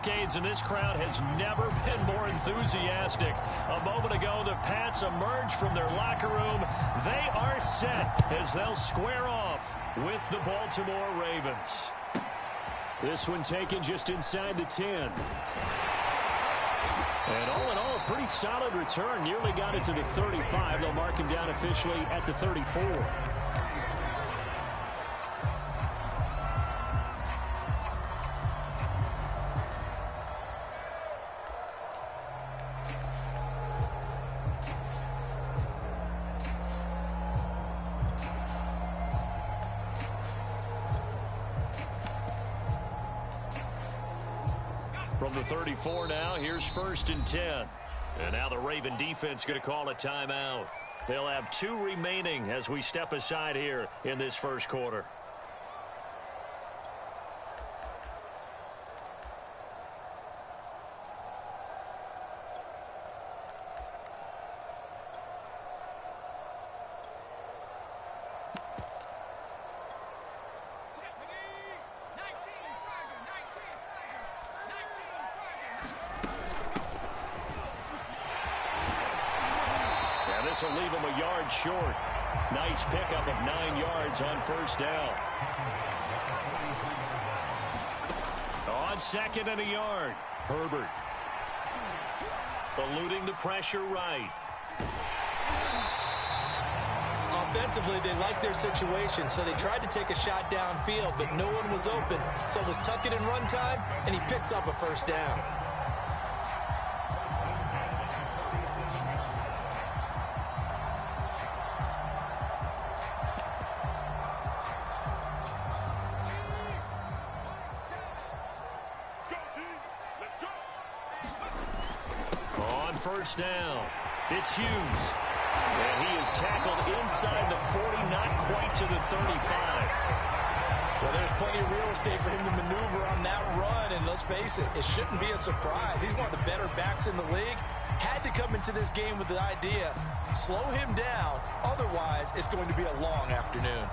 decades, and this crowd has never been more enthusiastic. A moment ago, the Pats emerged from their locker room. They are set as they'll square off with the Baltimore Ravens. This one taken just inside the 10. And all in all, a pretty solid return. Nearly got it to the 35. They'll mark him down officially at the 34. From the 34 now, here's 1st and 10. And now the Raven defense going to call a timeout. They'll have 2 remaining as we step aside here in this first quarter. This will leave him a yard short. Nice pickup of 9 yards on 1st down. On 2nd and a yard, Herbert. Eluding the pressure right. Offensively, they liked their situation, so they tried to take a shot downfield, but no one was open. So it was tuck it and run time, and he picks up a 1st down. First down. It's Hughes. And he is tackled inside the 40, not quite to the 35. Well, there's plenty of real estate for him to maneuver on that run, and let's face it, it shouldn't be a surprise. He's one of the better backs in the league. Had to come into this game with the idea, slow him down, otherwise it's going to be a long afternoon.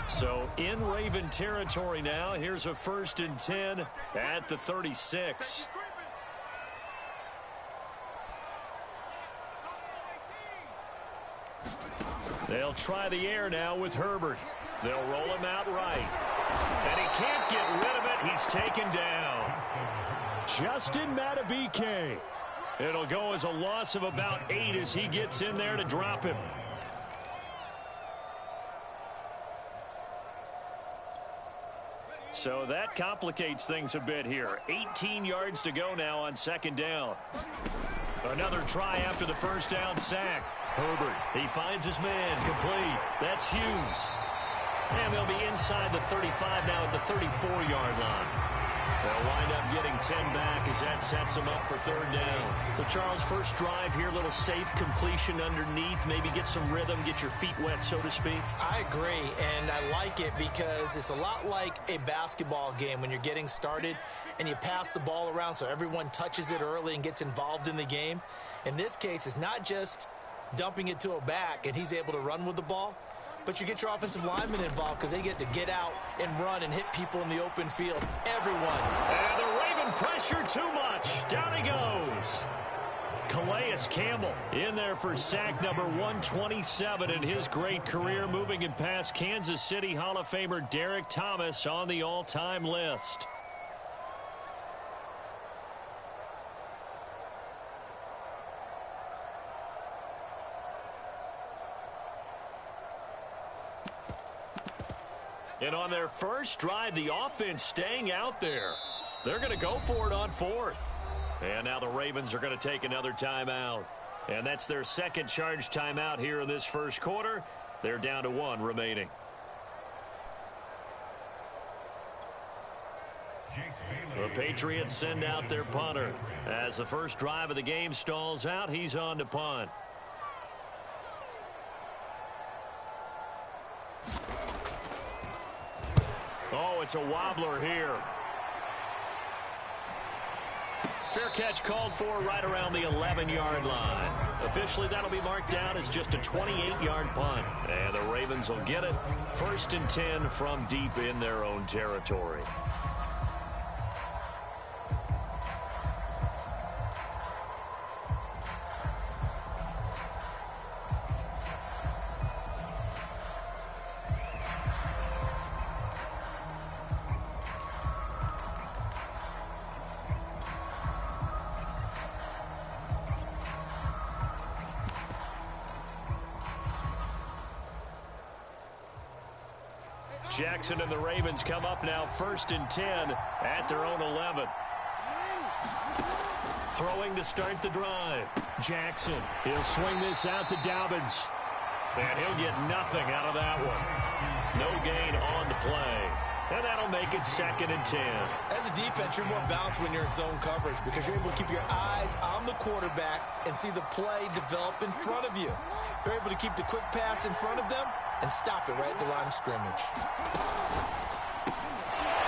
So in Raven territory now. Here's a 1st and 10 at the 36. They'll try the air now with Herbert. They'll roll him out right. And he can't get rid of it. He's taken down. Justin Matabike. It'll go as a loss of about 8 as he gets in there to drop him. So that complicates things a bit here. 18 yards to go now on 2nd down. Another try after the 1st down sack. Herbert, he finds his man, complete. That's Hughes. And they'll be inside the 35 now at the 34-yard line. They'll wind up getting 10 back as that sets them up for 3rd down. So Charles, first drive here, a little safe completion underneath. Maybe get some rhythm, get your feet wet, so to speak. I agree, and I like it because it's a lot like a basketball game when you're getting started and you pass the ball around so everyone touches it early and gets involved in the game. In this case, it's not just dumping it to a back and he's able to run with the ball, but you get your offensive linemen involved because they get to get out and run and hit people in the open field. Everyone. And the Raven pressure too much. Down he goes. Calais Campbell in there for sack number 127 in his great career, moving and past Kansas City Hall of Famer Derek Thomas on the all-time list. And on their first drive, the offense staying out there. They're going to go for it on 4th. And now the Ravens are going to take another timeout. And that's their 2nd charge timeout here in this first quarter. They're down to 1 remaining. The Patriots send out their punter. As the first drive of the game stalls out, he's on to punt. Oh, it's a wobbler here. Fair catch called for right around the 11-yard line. Officially, that'll be marked down as just a 28-yard punt. And the Ravens will get it. 1st and 10 from deep in their own territory. Jackson and the Ravens come up now 1st and 10 at their own 11. Throwing to start the drive. Jackson. He'll swing this out to Dobbins. And he'll get nothing out of that one. No gain on the play. And that'll make it 2nd and 10. As a defense, you're more balanced when you're in zone coverage because you're able to keep your eyes on the quarterback and see the play develop in front of you. You're able to keep the quick pass in front of them and stop it right at the line of scrimmage.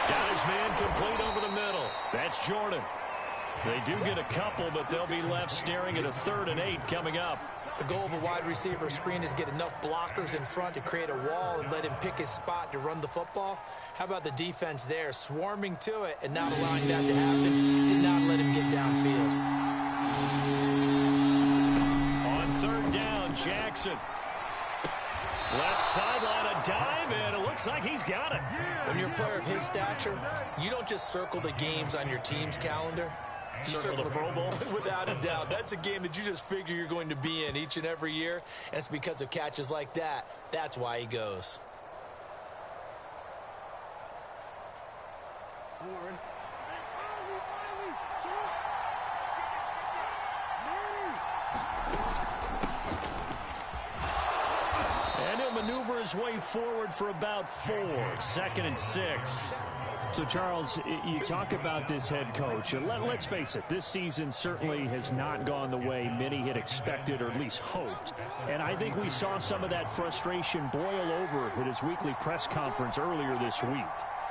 Got his man complete over the middle. That's Jordan. They do get a couple, but they'll be left staring at a 3rd and 8 coming up. The goal of a wide receiver screen is get enough blockers in front to create a wall and let him pick his spot to run the football. How about the defense there, swarming to it and not allowing that to happen? Did not let him get downfield. On 3rd down, Jackson. Left sideline, a dive, and it looks like he's got it. When you're a player of his stature, you don't just circle the games on your team's calendar. You circle the Pro Bowl. Without a doubt. That's a game that you just figure you're going to be in each and every year, and it's because of catches like that. That's why he goes. And he'll maneuver his way forward for about 4. 2nd and 6. So, Charles, you talk about this head coach. And let's face it, this season certainly has not gone the way many had expected or at least hoped. And I think we saw some of that frustration boil over at his weekly press conference earlier this week.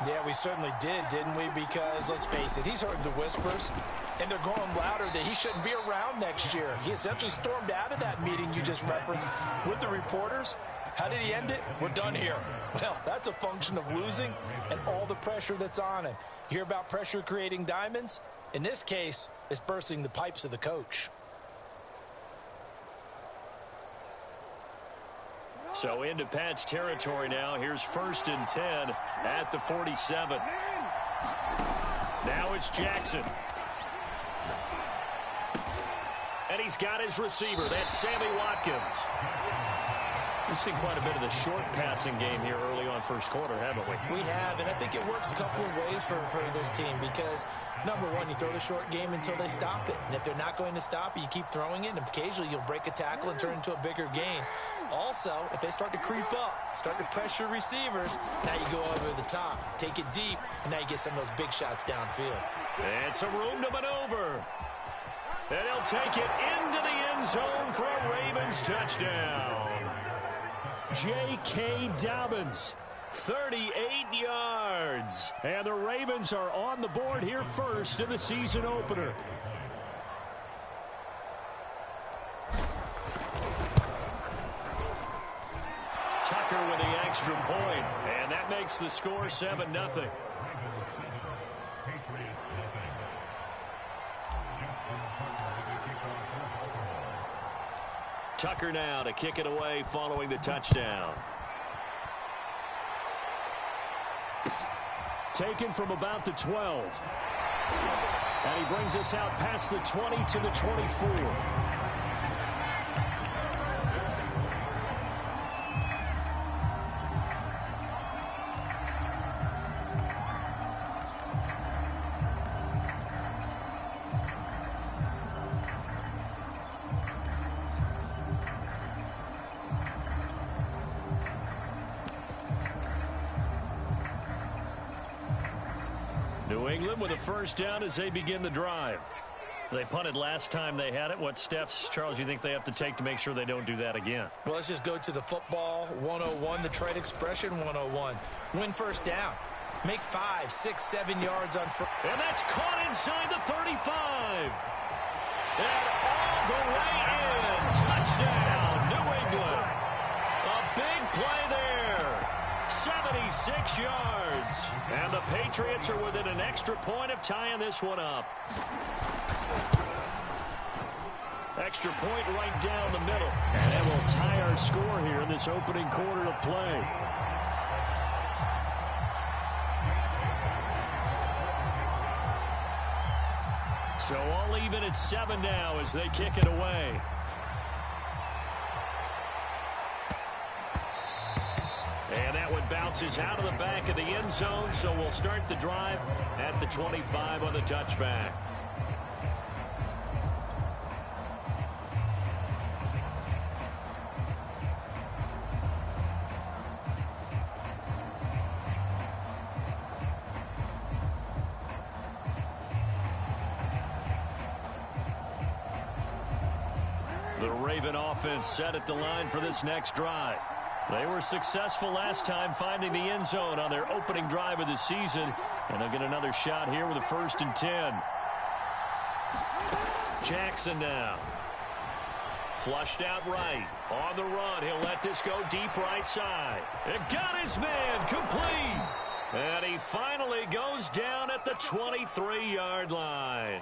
Yeah, we certainly did, didn't we? Because, let's face it, he's heard the whispers, and they're growing louder that he shouldn't be around next year. He essentially stormed out of that meeting you just referenced with the reporters. How did he end it? We're done here. Well, that's a function of losing and all the pressure that's on him. You hear about pressure creating diamonds? In this case, it's bursting the pipes of the coach. So into Pat's territory now. Here's 1st and 10 at the 47. Now it's Jackson. And he's got his receiver. That's Sammy Watkins. We've seen quite a bit of the short passing game here early on first quarter, haven't we? We have, and I think it works a couple of ways for this team because, number one, you throw the short game until they stop it. And if they're not going to stop it, you keep throwing it, and occasionally you'll break a tackle and turn it into a bigger gain. Also, if they start to creep up, start to pressure receivers, now you go over the top, take it deep, and now you get some of those big shots downfield. And some room to maneuver. And he'll take it into the end zone for a Ravens touchdown. J.K. Dobbins, 38 yards. And the Ravens are on the board here first in the season opener. Tucker with the extra point, and that makes the score 7-0. Tucker now to kick it away following the touchdown. Taken from about the 12. And he brings us out past the 20 to the 24. New England with a first down as they begin the drive. They punted last time they had it. What steps, Charles, you think they have to take to make sure they don't do that again? Well, let's just go to the football 101, the trade expression 101. Win first down. Make 5, 6, 7 yards on first. And that's caught inside the 35. And all the way in. 76 yards. And the Patriots are within an extra point of tying this one up. Extra point right down the middle. And that will tie our score here in this opening quarter of play. So all even at 7 now as they kick it away. And that one bounces out of the back of the end zone, so we'll start the drive at the 25 on the touchback. The Raven offense set at the line for this next drive. They were successful last time finding the end zone on their opening drive of the season. And they'll get another shot here with a 1st and 10. Jackson now. Flushed out right. On the run. He'll let this go deep right side. It got his man complete. And he finally goes down at the 23-yard line.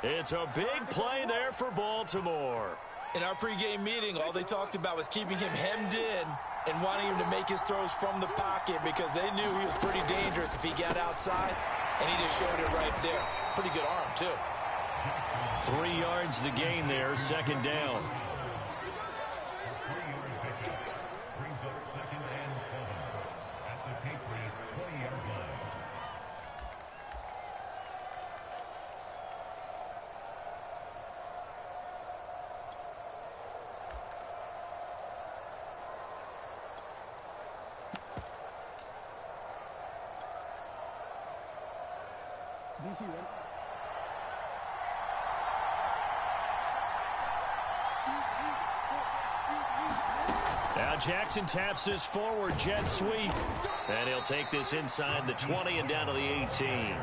It's a big play there for Baltimore. In our pregame meeting, all they talked about was keeping him hemmed in and wanting him to make his throws from the pocket because they knew he was pretty dangerous if he got outside, and he just showed it right there. Pretty good arm, too. 3 yards the gain there, 2nd down. Now Jackson taps this forward jet sweep. And he'll take this inside the 20 and down to the 18.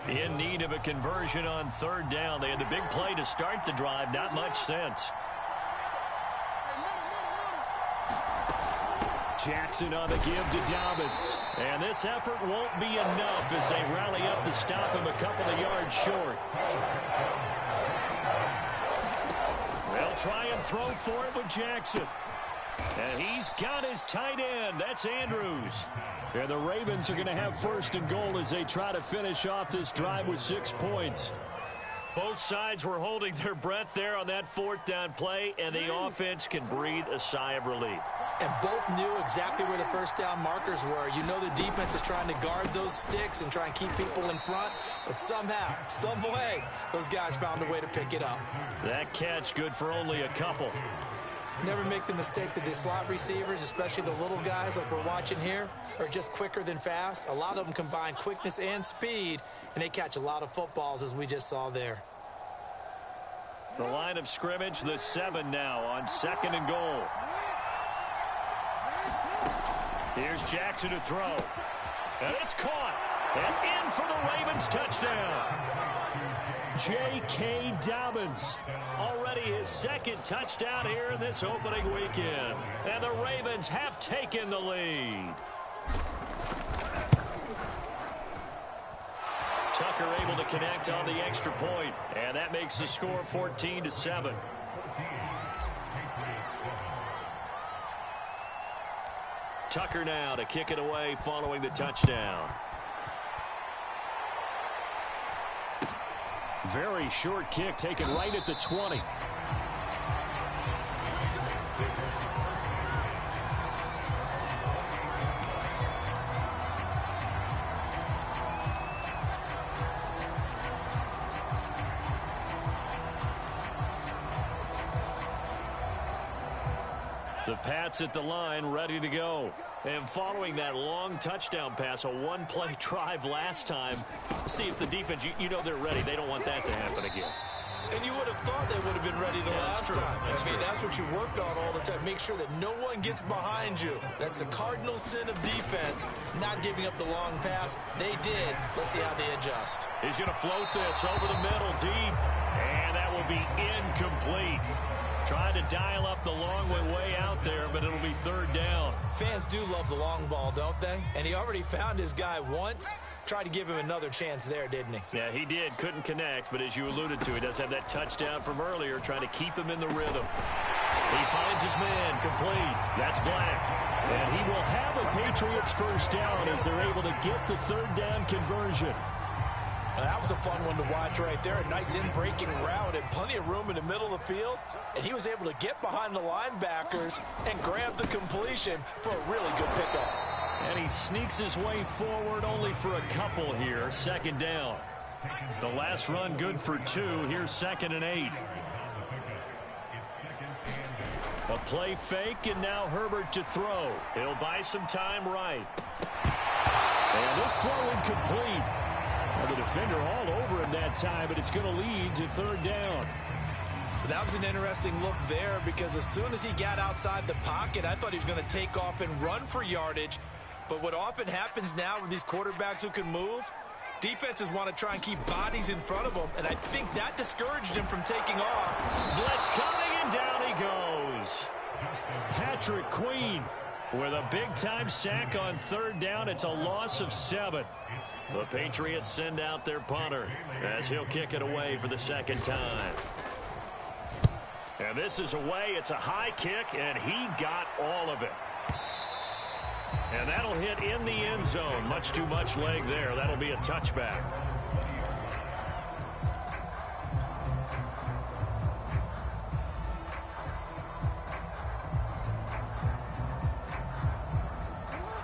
In need of a conversion on 3rd down. They had the big play to start the drive. Not much sense. Jackson on the give to Dobbins. And this effort won't be enough as they rally up to stop him a couple of yards short. They'll try and throw for it with Jackson. And he's got his tight end. That's Andrews. And the Ravens are going to have 1st and goal as they try to finish off this drive with 6 points. Both sides were holding their breath there on that 4th down play, and the offense can breathe a sigh of relief. And both knew exactly where the 1st down markers were. You know the defense is trying to guard those sticks and try and keep people in front. But somehow, some way, those guys found a way to pick it up. That catch good for only a couple. Never make the mistake that the slot receivers, especially the little guys like we're watching here, are just quicker than fast. A lot of them combine quickness and speed, and they catch a lot of footballs, as we just saw there. The line of scrimmage, the 7 now on 2nd and goal. Here's Jackson to throw. And it's caught. And in for the Ravens touchdown. J.K. Dobbins. Already his 2nd touchdown here in this opening weekend. And the Ravens have taken the lead. Tucker able to connect on the extra point. And that makes the score 14-7. Tucker now to kick it away following the touchdown. Very short kick taken right at the 20. The Pats at the line ready to go. And following that long touchdown pass, a one-play drive last time, see if the defense, you know they're ready. They don't want that to happen again. And you would have thought they would have been ready the last time. That's what you work on all the time. Make sure that no one gets behind you. That's the cardinal sin of defense, not giving up the long pass. They did. Let's see how they adjust. He's going to float this over the middle deep, and that will be incomplete. Tried to dial up the long way out there, but it'll be third down. Fans do love the long ball, don't they? And he already found his guy once. Tried to give him another chance there, didn't he? Yeah, he did. Couldn't connect, but as you alluded to, he does have that touchdown from earlier, trying to keep him in the rhythm. He finds his man complete. That's Black. And he will have a Patriots first down as they're able to get the third down conversion. That was a fun one to watch right there. A nice in-breaking route and plenty of room in the middle of the field. And he was able to get behind the linebackers and grab the completion for a really good pickup. And he sneaks his way forward only for a couple here. Second down. The last run good for 2. Here's 2nd and 8. A play fake, and now Herbert to throw. He'll buy some time right. And this throw incomplete. Well, the defender all over him that time, but it's going to lead to third down. That was an interesting look there because as soon as he got outside the pocket, I thought he was going to take off and run for yardage. But what often happens now with these quarterbacks who can move, defenses want to try and keep bodies in front of them, and I think that discouraged him from taking off. Blitz coming, and down he goes. Patrick Queen with a big-time sack on third down. It's a loss of 7. The Patriots send out their punter as he'll kick it away for the second time. And this is away. It's a high kick, and he got all of it. And that'll hit in the end zone. Much too much leg there. That'll be a touchback.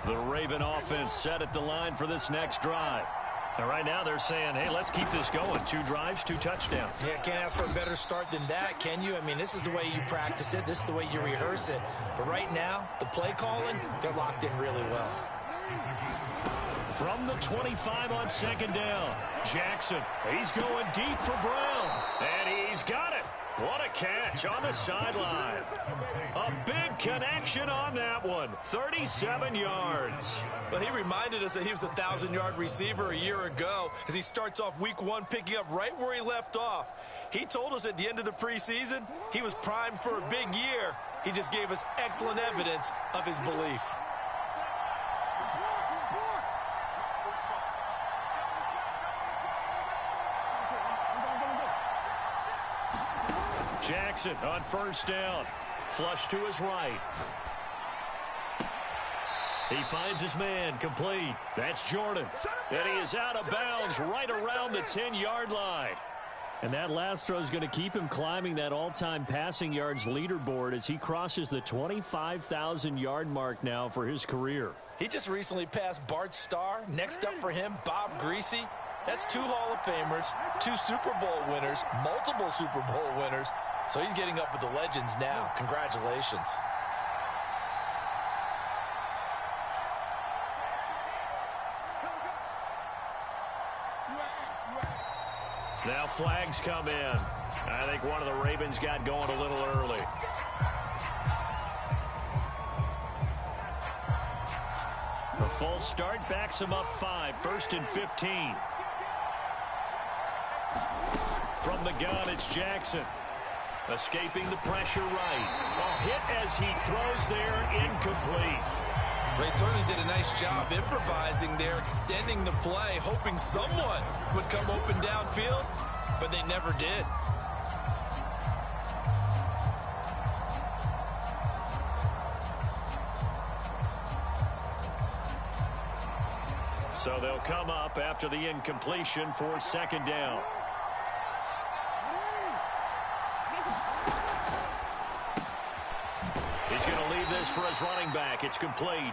The Raven offense set at the line for this next drive. And right now they're saying, hey, let's keep this going. 2 drives, 2 touchdowns. Yeah, can't ask for a better start than that, can you? I mean, this is the way you practice it. This is the way you rehearse it. But right now, the play calling, they're locked in really well. From the 25 on second down, Jackson, he's going deep for Brown. And he's got it. What a catch on the sideline. A big connection on that one. 37 yards. Well, he reminded us that he was a 1,000-yard receiver a year ago as he starts off week 1 picking up right where he left off. He told us at the end of the preseason he was primed for a big year. He just gave us excellent evidence of his belief. Jackson on first down. Flush to his right. He finds his man complete. That's Jordan. And he is out of bounds right around the 10-yard line. And that last throw is going to keep him climbing that all-time passing yards leaderboard as he crosses the 25,000-yard mark now for his career. He just recently passed Bart Starr. Next up for him, Bob Greasy. That's 2 Hall of Famers, 2 Super Bowl winners, multiple Super Bowl winners. So he's getting up with the legends now. Congratulations. Now flags come in. I think one of the Ravens got going a little early. A false start backs him up 5. 1st and 15. From the gun, it's Jackson. Escaping the pressure right. A hit as he throws there, incomplete. They certainly did a nice job improvising there, extending the play, hoping someone would come open downfield, but they never did. So they'll come up after the incompletion for second down. He's going to leave this for his running back. It's complete.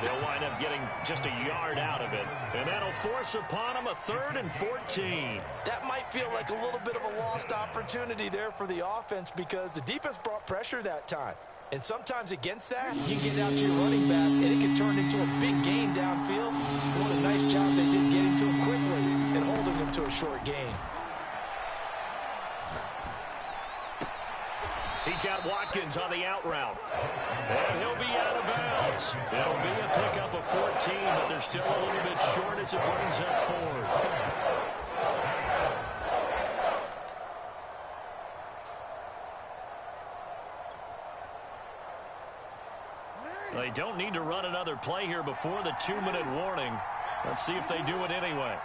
They'll wind up getting just a yard out of it. And that'll force upon him a 3rd and 14. That might feel like a little bit of a lost opportunity there for the offense because the defense brought pressure that time. And sometimes against that, you get out to your running back, and it can turn into a big gain downfield. What a nice job they did getting to him quickly and holding him to a short gain. He's got Watkins on the out route. And he'll be out of bounds. It'll be a pickup of 14, but they're still a little bit short as it brings up 4th. They don't need to run another play here before the 2-minute warning. Let's see if they do it anyway.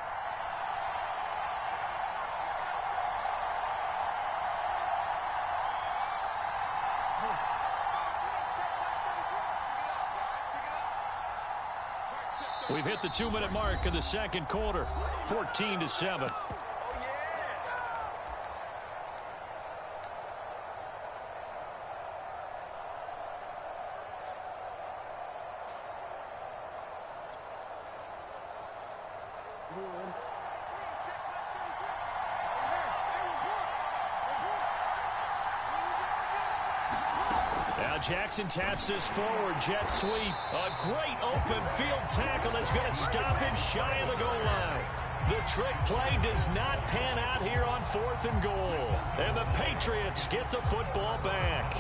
We've hit the 2-minute mark of the second quarter, 14-7. Jackson taps this forward, jet sweep. A great open field tackle that's going to stop him shy of the goal line. The trick play does not pan out here on 4th and goal. And the Patriots get the football back.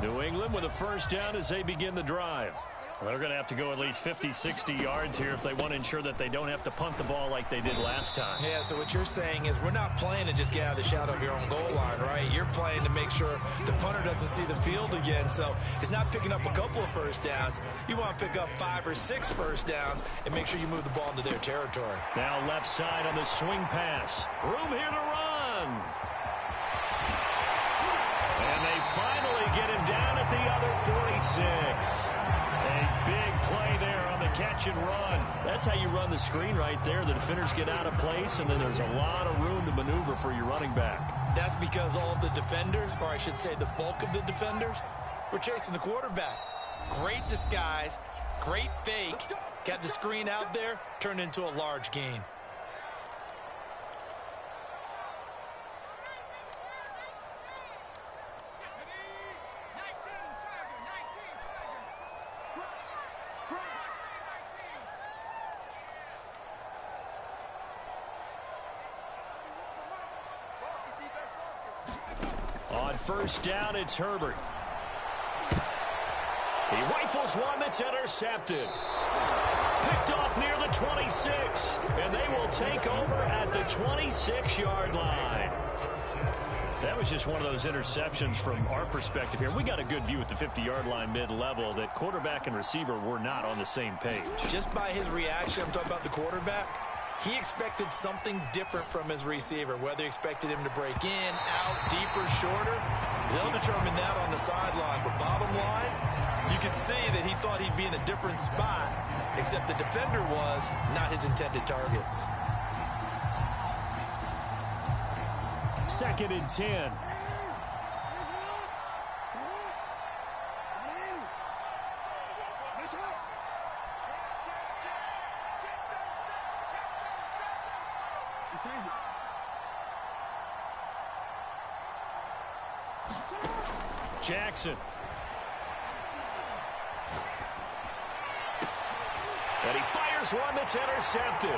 New England with a first down as they begin the drive. Well, they're going to have to go at least 50, 60 yards here if they want to ensure that they don't have to punt the ball like they did last time. Yeah, so what you're saying is we're not playing to just get out of the shadow of your own goal line, right? You're playing to make sure the punter doesn't see the field again. So it's not picking up a couple of first downs. You want to pick up 5 or 6 first downs and make sure you move the ball into their territory. Now left side on the swing pass. Room here to run. And they finally get him down at the other 46. A big play there on the catch and run. That's how you run the screen right there. The defenders get out of place, and then there's a lot of room to maneuver for your running back. That's because all of the defenders, or I should say the bulk of the defenders, were chasing the quarterback. Great disguise, great fake. Got the screen out there, turned into a large gain. First down, it's Herbert. He rifles one that's intercepted. Picked off near the 26. And they will take over at the 26-yard line. That was just one of those interceptions from our perspective here. We got a good view at the 50-yard line mid-level that quarterback and receiver were not on the same page. Just by his reaction, I'm talking about the quarterback, he expected something different from his receiver, whether he expected him to break in, out, deeper, shorter. They'll determine that on the sideline. But bottom line, you can see that he thought he'd be in a different spot, except the defender was not his intended target. 2nd and 10. Jackson. And he fires one that's intercepted.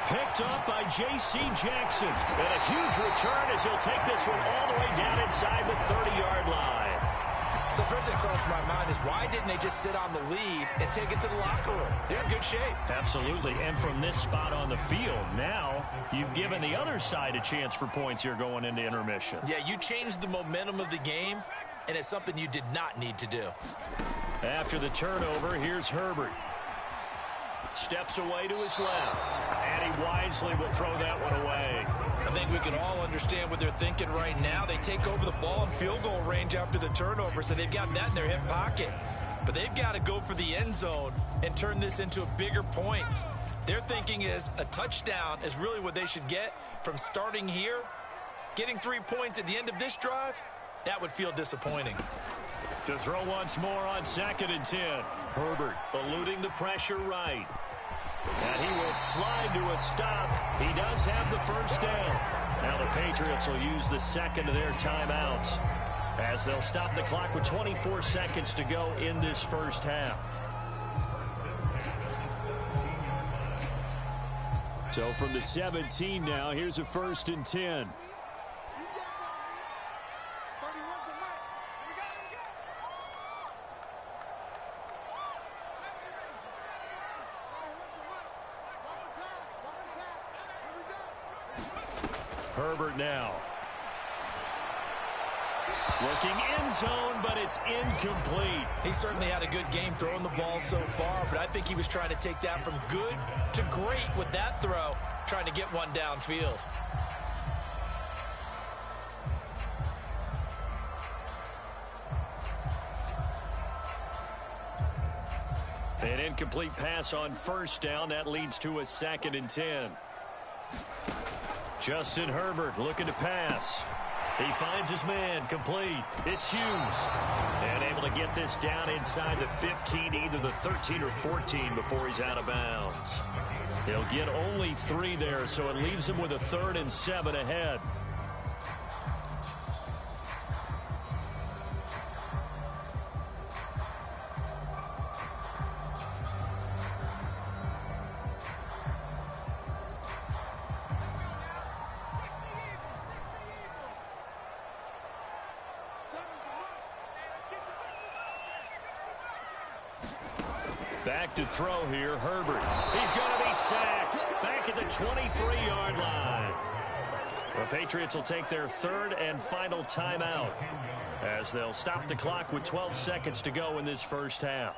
Picked up by J.C. Jackson. And a huge return as he'll take this one all the way down inside the 30-yard line. So first thing crossed my mind is why didn't they just sit on the lead and take it to the locker room? They're in good shape. Absolutely. And from this spot on the field, now you've given the other side a chance for points here going into intermission. Yeah, you changed the momentum of the game, and it's something you did not need to do. After the turnover, here's Herbert. Steps away to his left, and he wisely will throw that one away. I think we can all understand what they're thinking right now. They take over the ball in field goal range after the turnover, so they've got that in their hip pocket. But they've got to go for the end zone and turn this into bigger points. Their thinking is a touchdown is really what they should get from starting here. Getting 3 points at the end of this drive, that would feel disappointing. To throw once more on 2nd and 10. Herbert eluding the pressure right. And he will slide to a stop. He does have the first down. Now the Patriots will use the second of their timeouts as they'll stop the clock with 24 seconds to go in this first half. So from the 17 now, here's a 1st and 10. Herbert now. Looking end zone, but it's incomplete. He certainly had a good game throwing the ball so far, but I think he was trying to take that from good to great with that throw, trying to get one downfield. An incomplete pass on first down. That leads to a 2nd and 10. Justin Herbert looking to pass. He finds his man, complete. It's Hughes. And able to get this down inside the 15, either the 13 or 14 before he's out of bounds. He'll get only 3 there, so it leaves him with a 3rd and 7 ahead. Back to throw here, Herbert. He's going to be sacked. Back at the 23-yard line. The Patriots will take their 3rd and final timeout as they'll stop the clock with 12 seconds to go in this first half.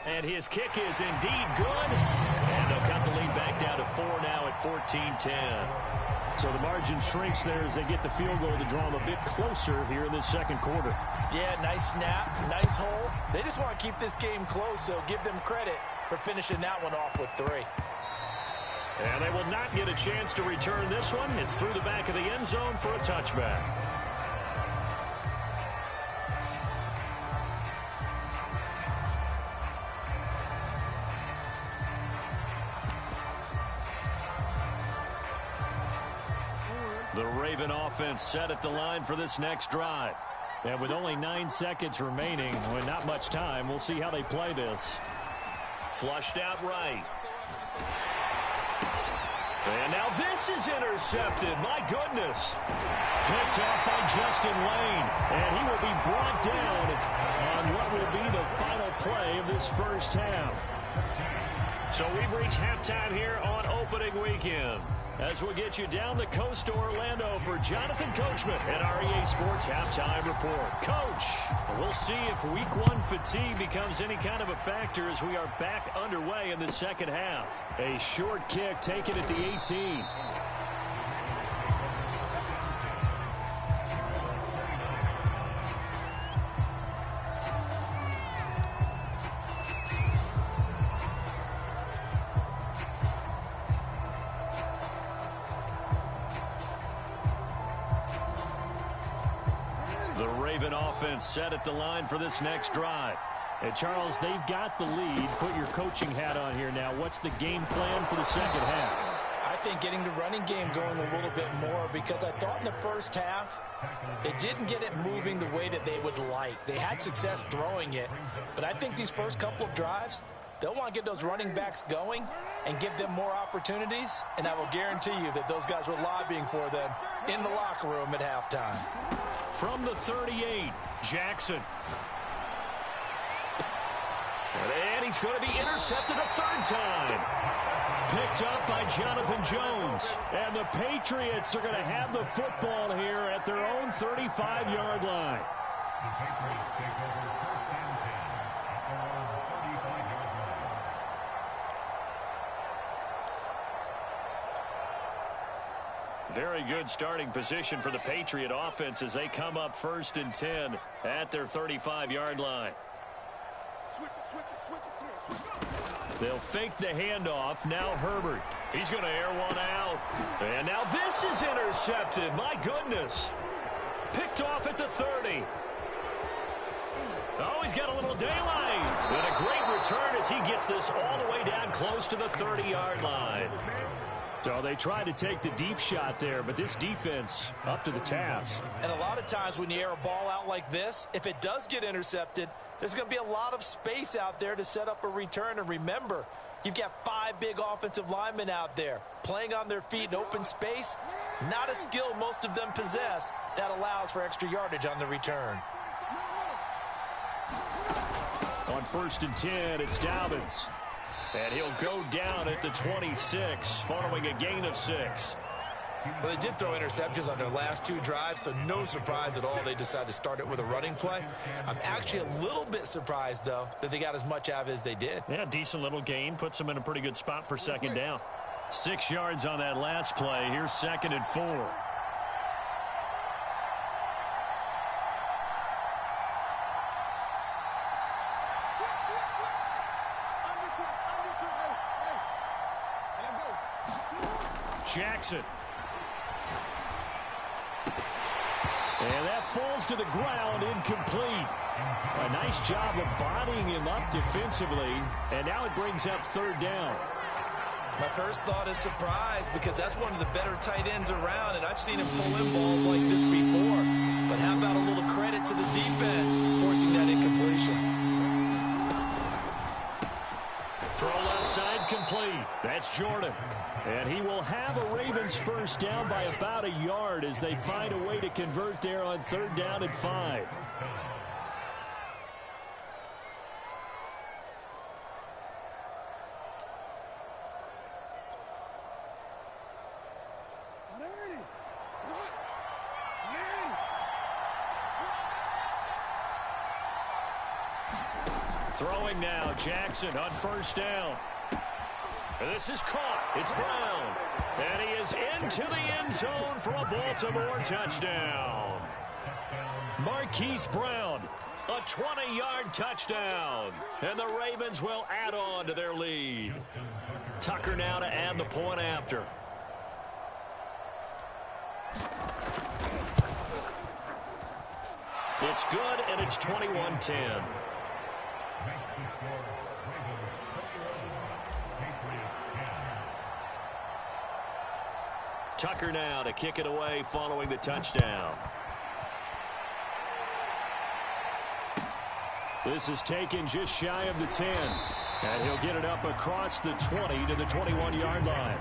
And his kick is indeed good. And they'll cut the lead back down to 4 now at 14-10. So the margin shrinks there as they get the field goal to draw them a bit closer here in this second quarter. Yeah, nice snap, nice hole. They just want to keep this game close, so give them credit for finishing that one off with 3. And they will not get a chance to return this one. It's through the back of the end zone for a touchback. The Raven offense set at the line for this next drive. And with only 9 seconds remaining, with not much time, we'll see how they play this. Flushed out right. And now this is intercepted. My goodness. Picked off by Justin Lane. And he will be brought down on what will be the final play of this first half. So we've reached halftime here on opening weekend. As we'll get you down the coast to Orlando for Jonathan Coachman at REA Sports Halftime Report. Coach, we'll see if Week 1 fatigue becomes any kind of a factor as we are back underway in the second half. A short kick taken at the 18. Offense set at the line for this next drive. And Charles, they've got the lead. Put your coaching hat on here now. What's the game plan for the second half? I think getting the running game going a little bit more, because I thought in the first half they didn't get it moving the way that they would like. They had success throwing it, but I think these first couple of drives, they'll want to get those running backs going and give them more opportunities, and I will guarantee you that those guys were lobbying for them in the locker room at halftime. From the 38, Jackson. And he's going to be intercepted a 3rd time. Picked up by Jonathan Jones. And the Patriots are going to have the football here at their own 35-yard line. Very good starting position for the Patriot offense as they come up 1st and 10 at their 35-yard line. They'll fake the handoff. Now Herbert. He's going to air one out. And now this is intercepted. My goodness. Picked off at the 30. Oh, he's got a little daylight. And a great return as he gets this all the way down close to the 30-yard line. So they tried to take the deep shot there, but this defense up to the task. And a lot of times when you air a ball out like this, if it does get intercepted, there's going to be a lot of space out there to set up a return. And remember, you've got 5 big offensive linemen out there playing on their feet in open space. Not a skill most of them possess that allows for extra yardage on the return. On 1st and 10, it's Dobbins. And he'll go down at the 26 following a gain of 6. Well, they did throw interceptions on their last 2 drives, so no surprise at all they decided to start it with a running play. I'm actually a little bit surprised, though, that they got as much out of it as they did. Yeah, decent little gain. Puts them in a pretty good spot for 2nd down. 6 yards on that last play. Here's 2nd and 4. Jackson. And that falls to the ground, incomplete. A nice job of bodying him up defensively, and now it brings up 3rd down. My first thought is surprise because that's one of the better tight ends around, and I've seen him pull in balls like this before. But how about a little credit to the defense forcing that incompletion? Throw left side complete. That's Jordan. And he will have a Ravens 1st down by about a yard as they find a way to convert there on 3rd down and 5. Throwing now, Jackson on 1st down. And this is caught. It's Brown. And he is into the end zone for a Baltimore touchdown. Marquise Brown, a 20-yard touchdown. And the Ravens will add on to their lead. Tucker now to add the point after. It's good, and it's 21-10. Tucker now to kick it away following the touchdown. This is taken just shy of the 10. And he'll get it up across the 20 to the 21-yard line.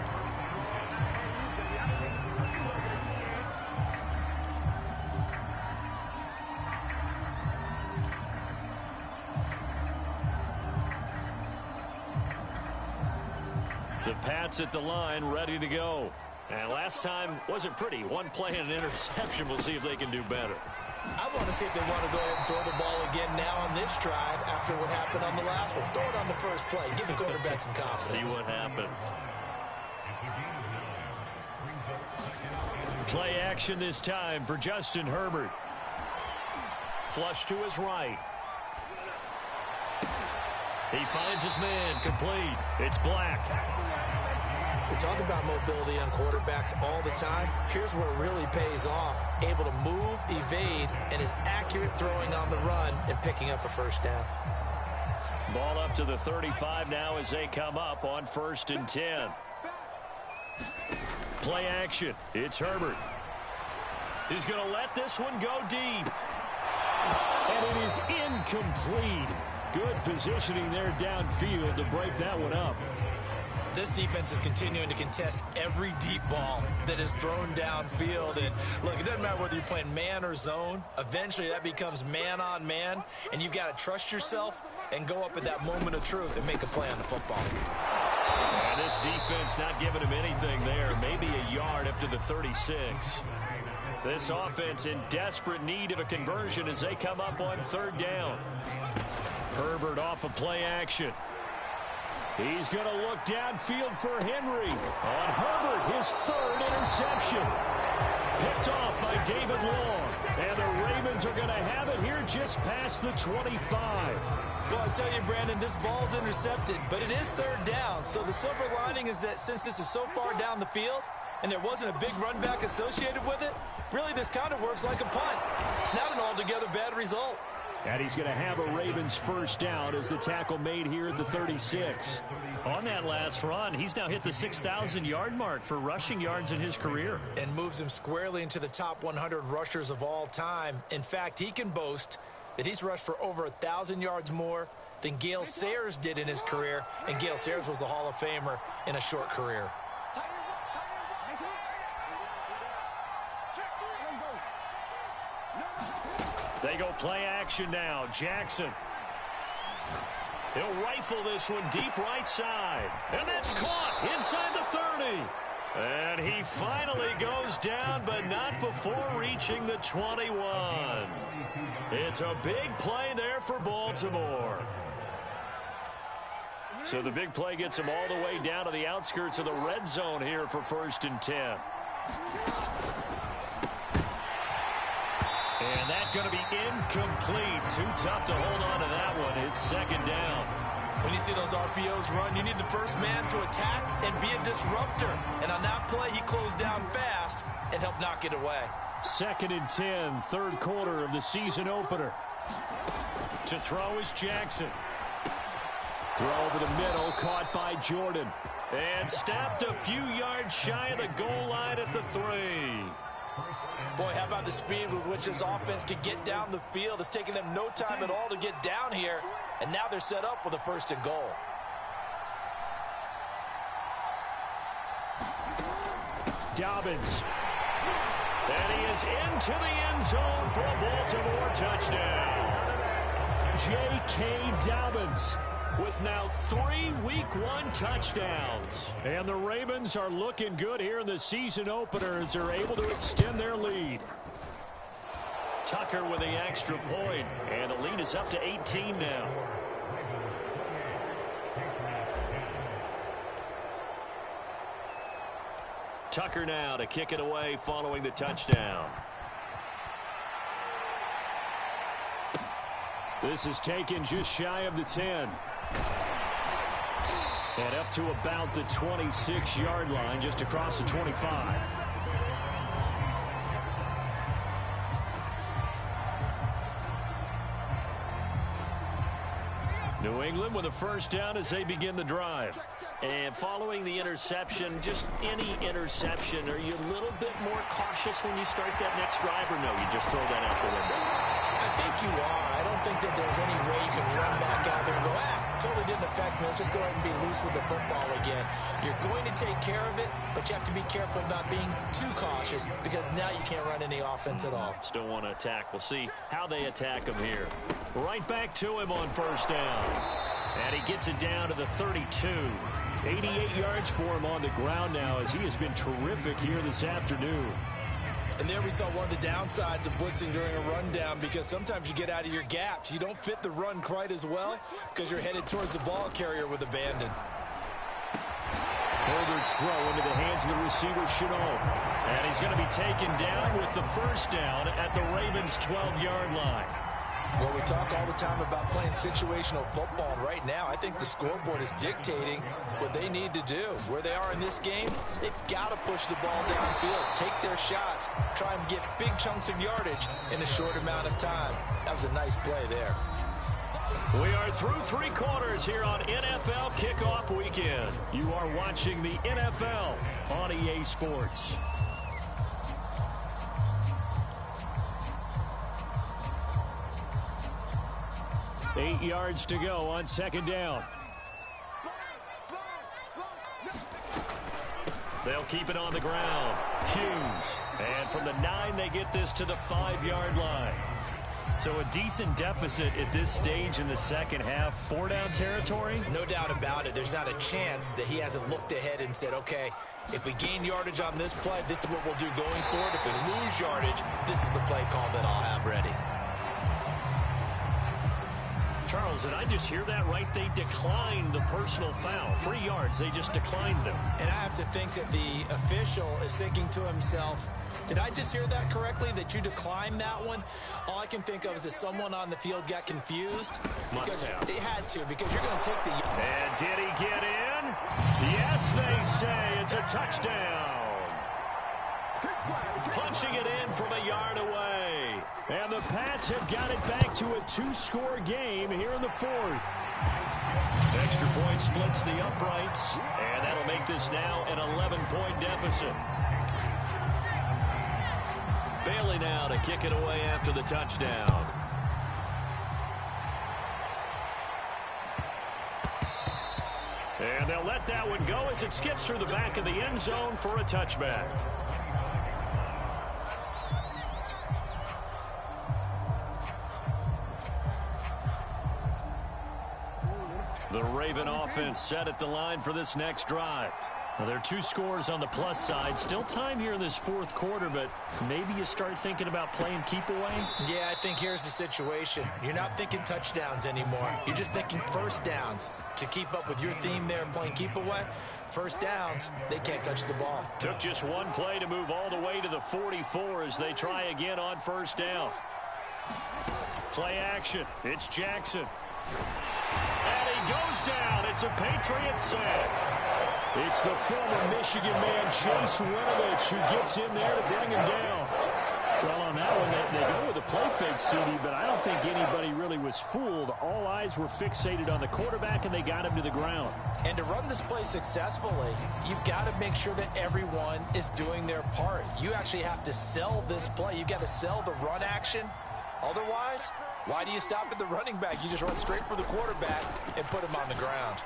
The Pats at the line, ready to go. And last time wasn't pretty. One play and an interception. We'll see if they can do better. I want to see if they want to go ahead and throw the ball again now on this drive after what happened on the last one. Throw it on the first play. Give the quarterback some confidence. See what happens. Play action this time for Justin Herbert. Flush to his right. He finds his man, complete. It's Black. We talk about mobility on quarterbacks all the time. Here's where it really pays off. Able to move, evade, and is accurate throwing on the run and picking up a 1st down. Ball up to the 35 now as they come up on 1st and 10. Play action. It's Herbert. He's going to let this one go deep. And it is incomplete. Good positioning there downfield to break that one up. This defense is continuing to contest every deep ball that is thrown downfield. And look, it doesn't matter whether you're playing man or zone. Eventually, that becomes man on man. And you've got to trust yourself and go up at that moment of truth and make a play on the football. And this defense not giving him anything there. Maybe a yard up to the 36. This offense in desperate need of a conversion as they come up on 3rd down. Herbert off of play action. He's going to look downfield for Henry. On Herbert, his 3rd interception. Picked off by David Long. And the Ravens are going to have it here just past the 25. Well, I tell you, Brandon, this ball's intercepted, but it is 3rd down. So the silver lining is that since this is so far down the field and there wasn't a big run back associated with it, really this kind of works like a punt. It's not an altogether bad result. And he's going to have a Ravens first down as the tackle made here at the 36. On that last run, he's now hit the 6,000-yard mark for rushing yards in his career. And moves him squarely into the top 100 rushers of all time. In fact, he can boast that he's rushed for over 1,000 yards more than Gale Sayers did in his career. And Gale Sayers was a Hall of Famer in a short career. They go play action now. Jackson. He'll rifle this one deep right side. And that's caught inside the 30. And he finally goes down, but not before reaching the 21. It's a big play there for Baltimore. So the big play gets him all the way down to the outskirts of the red zone here for 1st and 10. And that's going to be incomplete. Too tough to hold on to that one. It's 2nd down. When you see those RPOs run, you need the first man to attack and be a disruptor. And on that play, he closed down fast and helped knock it away. 2nd and 10, 3rd quarter of the season opener. To throw is Jackson. Throw over the middle, caught by Jordan. And stopped a few yards shy of the goal line at the 3. Boy, how about the speed with which this offense could get down the field? It's taken them no time at all to get down here, and now they're set up with a 1st and goal. Dobbins. And he is into the end zone for a Baltimore touchdown. J.K. Dobbins with now 3 Week 1 touchdowns. And the Ravens are looking good here in the season opener as they're able to extend their lead. Tucker with the extra point, and the lead is up to 18 now. Tucker now to kick it away following the touchdown. This is taken just shy of the 10. And up to about the 26-yard line, just across the 25. New England with a first down as they begin the drive. And following the interception, just any interception, are you a little bit more cautious when you start that next drive, or no, you just throw that out the window? I think you are. I don't think that there's any way you can run back out there and go, totally didn't affect me. Let's just go ahead and be loose with the football again. You're going to take care of it, but you have to be careful about being too cautious because now you can't run any offense at all. Still want to attack. We'll see how they attack him here. Right back to him on first down. And he gets it down to the 32. 88 yards for him on the ground now as he has been terrific here this afternoon. And there we saw one of the downsides of blitzing during a rundown because sometimes you get out of your gaps. You don't fit the run quite as well because you're headed towards the ball carrier with abandon. Herbert's throw into the hands of the receiver, Chenault. And he's going to be taken down with the first down at the Ravens' 12-yard line. Well, we talk all the time about playing situational football. And right now, I think the scoreboard is dictating what they need to do. Where they are in this game, they've got to push the ball downfield, take their shots, try and get big chunks of yardage in a short amount of time. That was a nice play there. We are through 3 quarters here on NFL Kickoff Weekend. You are watching the NFL on EA Sports. Eight yards to go on second down. They'll keep it on the ground. Hughes. And from the 9, they get this to the 5-yard line. So a decent deficit at this stage in the second half. 4-down territory? No doubt about it. There's not a chance that he hasn't looked ahead and said, okay, if we gain yardage on this play, this is what we'll do going forward. If we lose yardage, this is the play call that I'll have ready. Charles, did I just hear that right? They declined the personal foul. 3 yards, they just declined them. And I have to think that the official is thinking to himself, did I just hear that correctly, that you declined that one? All I can think of is that someone on the field got confused. Must have. They had to, because you're going to take the... And did he get in? Yes, they say it's a touchdown. Punching it in from a yard away. And the Pats have got it back to a 2-score game here in the fourth. Extra point splits the uprights, and that'll make this now an 11-point deficit. Bailey now to kick it away after the touchdown. And they'll let that one go as it skips through the back of the end zone for a touchback. The Raven offense set at the line for this next drive. Now, there are 2 scores on the plus side. Still time here in this fourth quarter, but maybe you start thinking about playing keep away? Yeah, I think here's the situation. You're not thinking touchdowns anymore. You're just thinking first downs. To keep up with your theme there, playing keep away, first downs, they can't touch the ball. Took just one play to move all the way to the 44 as they try again on first down. Play action. It's Jackson. And he goes down. It's a Patriots sack. It's the former Michigan man, Chase Winovich, who gets in there to bring him down. Well, on that one, they go with a play fake, CD, but I don't think anybody really was fooled. All eyes were fixated on the quarterback, and they got him to the ground. And to run this play successfully, you've got to make sure that everyone is doing their part. You actually have to sell this play. You've got to sell the run action. Otherwise, why do you stop at the running back? You just run straight for the quarterback and put him on the ground.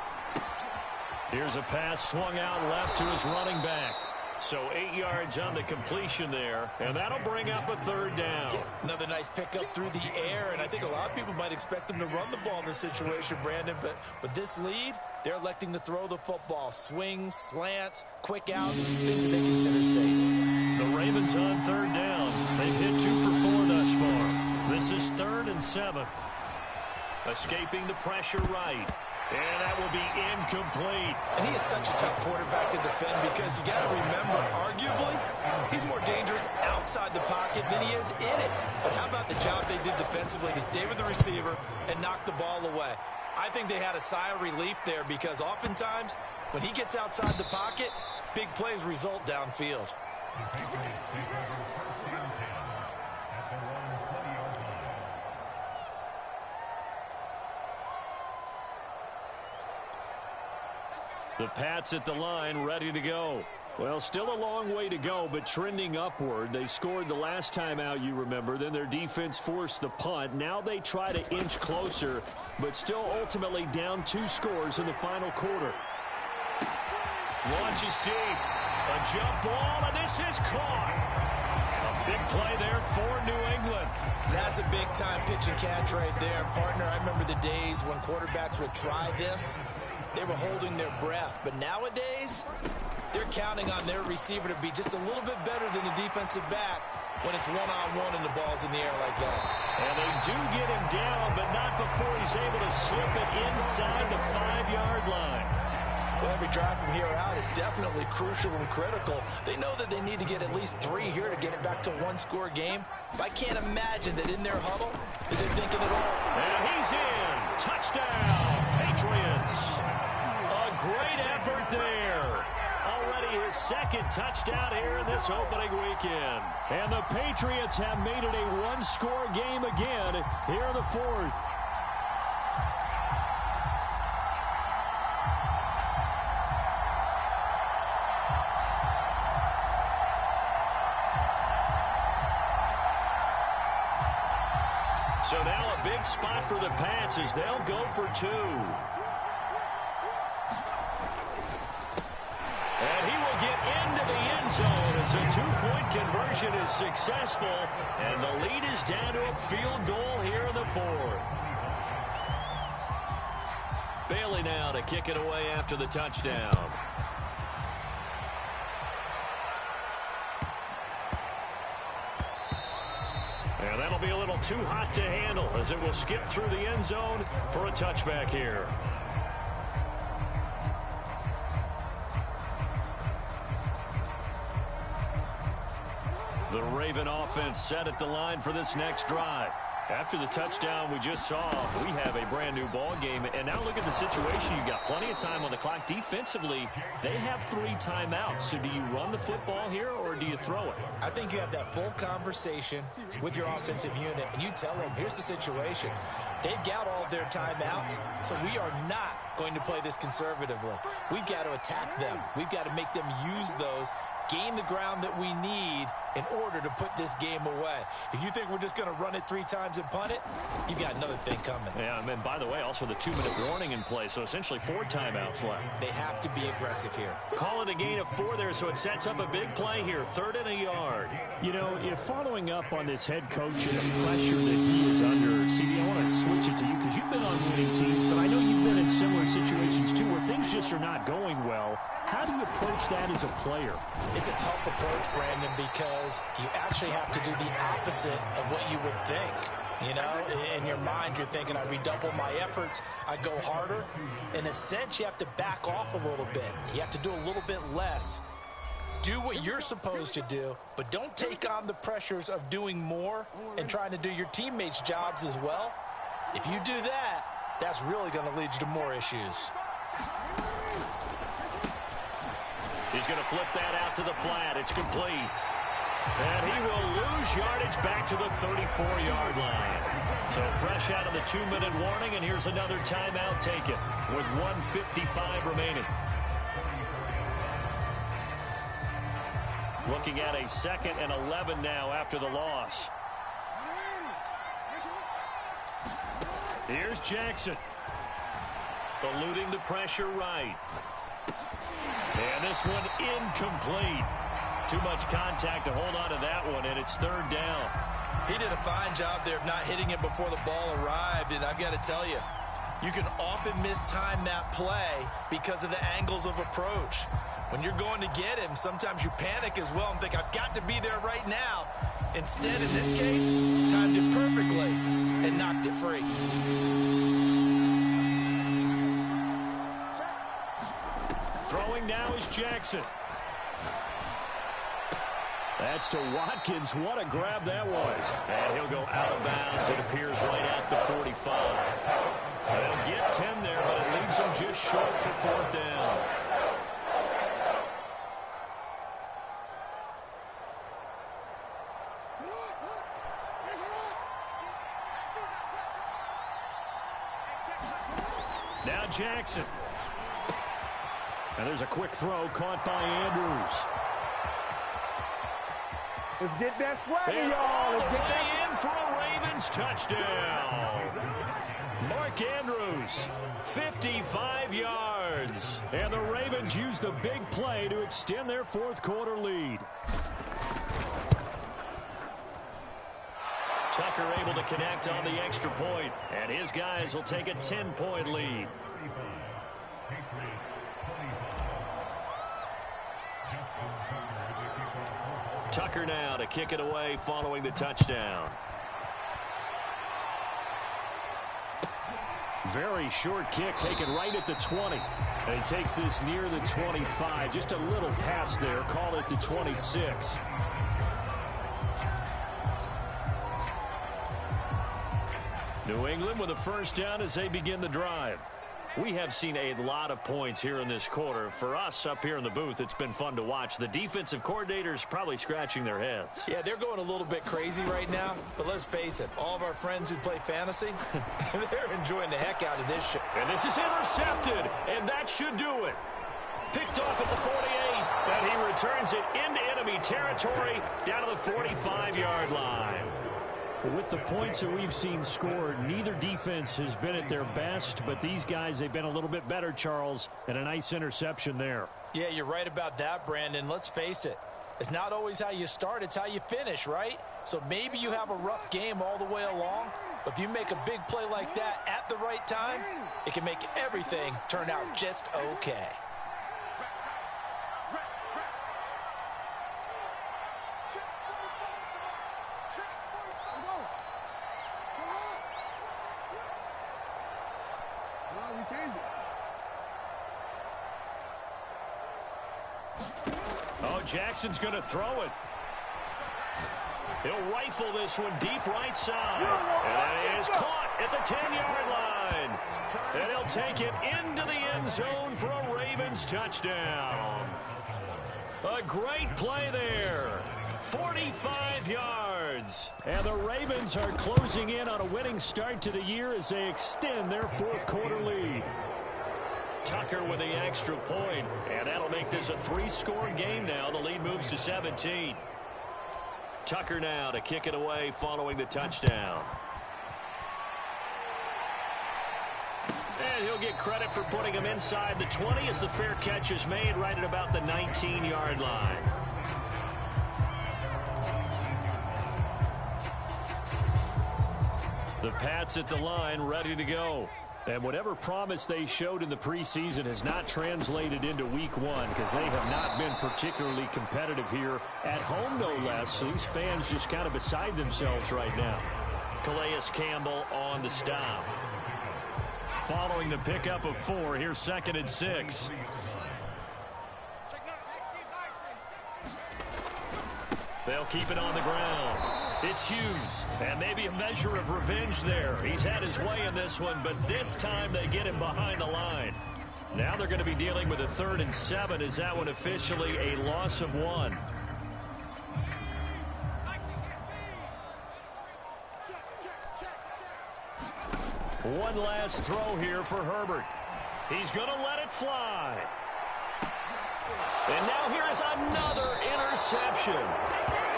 Here's a pass swung out left to his running back. So 8 yards on the completion there, and that'll bring up a third down. Another nice pickup through the air, and I think a lot of people might expect them to run the ball in this situation, Brandon, but with this lead, they're electing to throw the football. Swings, slants, quick outs, things that they consider safe. The Ravens on third down. They've hit 2 for 4 thus far. This is 3rd and 7. Escaping the pressure right. And that will be incomplete. And he is such a tough quarterback to defend because you got to remember, arguably, he's more dangerous outside the pocket than he is in it. But how about the job they did defensively to stay with the receiver and knock the ball away? I think they had a sigh of relief there because oftentimes when he gets outside the pocket, big plays result downfield. The Pats at the line, ready to go. Well, still a long way to go, but trending upward. They scored the last time out, you remember. Then their defense forced the punt. Now they try to inch closer, but still ultimately down 2 scores in the final quarter. Launches deep. A jump ball, and this is caught. A big play there for New England. That's a big-time pitch and catch right there, partner. I remember the days when quarterbacks would try this. They were holding their breath, but nowadays, they're counting on their receiver to be just a little bit better than the defensive back when it's one-on-one and the ball's in the air like that. And they do get him down, but not before he's able to slip it inside the 5-yard line. Well, every drive from here out is definitely crucial and critical. They know that they need to get at least 3 here to get it back to a 1-score game. But I can't imagine that in their huddle that they're thinking it all. And he's in. Touchdown, Patriots. Great effort there. Already his 2nd touchdown here in this opening weekend. And the Patriots have made it a 1-score game again here in the fourth. So now a big spot for the Pats as they'll go for 2. And he will get into the end zone as a 2-point conversion is successful. And the lead is down to a field goal here in the fourth. Bailey now to kick it away after the touchdown. And that'll be a little too hot to handle as it will skip through the end zone for a touchback here. The Raven offense set at the line for this next drive. After the touchdown we just saw, we have a brand new ball game. And now look at the situation. You got plenty of time on the clock. Defensively, they have 3 timeouts. So do you run the football here or do you throw it? I think you have that full conversation with your offensive unit, and you tell them, here's the situation. They've got all their timeouts, so we are not going to play this conservatively. We've got to attack them. We've got to make them use those, gain the ground that we need in order to put this game away. If you think we're just going to run it 3 times and punt it, you've got another thing coming. Yeah, and by the way, also the 2-minute warning in play, so essentially 4 timeouts left. They have to be aggressive here. Call it a gain of 4 there, so it sets up a big play here, 3rd and a yard. You know, if following up on this head coach and the pressure that he is under, CD, I want to switch it to you because you've been on winning teams, but I know you've been in similar situations too where things just are not going well. How do you approach that as a player? It's a tough approach, Brandon, because you actually have to do the opposite of what you would think. You know, in your mind, you're thinking, I redouble my efforts, I go harder. In a sense, you have to back off a little bit. You have to do a little bit less. Do what you're supposed to do, but don't take on the pressures of doing more and trying to do your teammates' jobs as well. If you do that, that's really going to lead you to more issues. He's going to flip that out to the flat. It's complete. And he will lose yardage back to the 34-yard line. So fresh out of the 2-minute warning, and here's another timeout taken with 1:55 remaining. Looking at a 2nd and 11 now after the loss. Here's Jackson. Eluding the pressure right. And this one incomplete. Too much contact to hold on to that one, and it's 3rd down. He did a fine job there of not hitting it before the ball arrived, and I've got to tell you, you can often mistime that play because of the angles of approach. When you're going to get him, sometimes you panic as well and think, I've got to be there right now. Instead, in this case, timed it perfectly and knocked it free. Throwing now is Jackson. That's to Watkins. What a grab that was. And he'll go out of bounds. It appears right at the 45. They'll get 10 there, but it leaves them just short for 4th down. Now Jackson. And there's a quick throw caught by Andrews. Let's get that swagger, And y'all. all Let's the get way that. in for a Ravens touchdown. Mark Andrews, 55 yards. And the Ravens use the big play to extend their 4th quarter lead. Tucker able to connect on the extra point, and his guys will take a 10-point lead. Tucker now to kick it away following the touchdown. Very short kick taken right at the 20. And he takes this near the 25. Just a little pass there. Call it the 26. New England with a 1st down as they begin the drive. We have seen a lot of points here in this quarter. For us up here in the booth, it's been fun to watch. The defensive coordinators probably scratching their heads. Yeah, they're going a little bit crazy right now, but let's face it, all of our friends who play fantasy, they're enjoying the heck out of this shit. And this is intercepted, and that should do it. Picked off at the 48, and he returns it into enemy territory down to the 45-yard line. With the points that we've seen scored, neither defense has been at their best, but these guys, they've been a little bit better, Charles, and a nice interception there. Yeah, you're right about that, Brandon. Let's face it. It's not always how you start, it's how you finish, right? So maybe you have a rough game all the way along, but if you make a big play like that at the right time, it can make everything turn out just okay. Oh, Jackson's going to throw it. He'll rifle this one deep right side. And it is caught at the 10-yard line. And he'll take it into the end zone for a Ravens touchdown. A great play there. 45 yards. And the Ravens are closing in on a winning start to the year as they extend their fourth-quarter lead. Tucker with the extra point, and that'll make this a 3-score game now. The lead moves to 17. Tucker now to kick it away following the touchdown. And he'll get credit for putting him inside the 20 as the fair catch is made right at about the 19-yard line. The Pats at the line, ready to go. And whatever promise they showed in the preseason has not translated into week one because they have not been particularly competitive here at home, no less. So these fans just kind of beside themselves right now. Calais Campbell on the stop. Following the pickup of 4, here's 2nd and 6. They'll keep it on the ground. It's Hughes, and maybe a measure of revenge there. He's had his way in this one, but this time they get him behind the line. Now they're going to be dealing with a 3rd and 7. Is that one officially a loss of 1? One last throw here for Herbert. He's going to let it fly. And now here is another interception.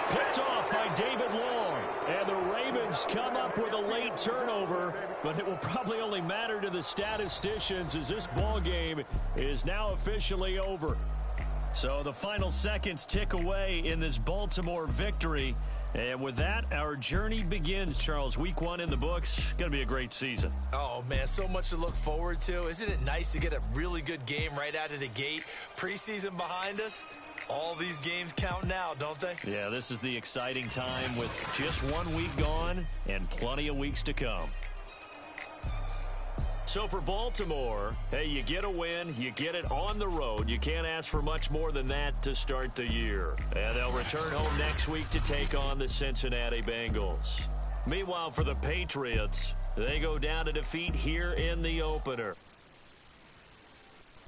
Picked off by David Long. And the Ravens come up with a late turnover, but it will probably only matter to the statisticians as this ball game is now officially over. So the final seconds tick away in this Baltimore victory. And with that, our journey begins, Charles. Week 1 in the books. Going to be a great season. Oh, man, so much to look forward to. Isn't it nice to get a really good game right out of the gate? Preseason behind us. All these games count now, don't they? Yeah, this is the exciting time with just 1 week gone and plenty of weeks to come. So for Baltimore, hey, you get a win, you get it on the road. You can't ask for much more than that to start the year. And they'll return home next week to take on the Cincinnati Bengals. Meanwhile, for the Patriots, they go down to defeat here in the opener.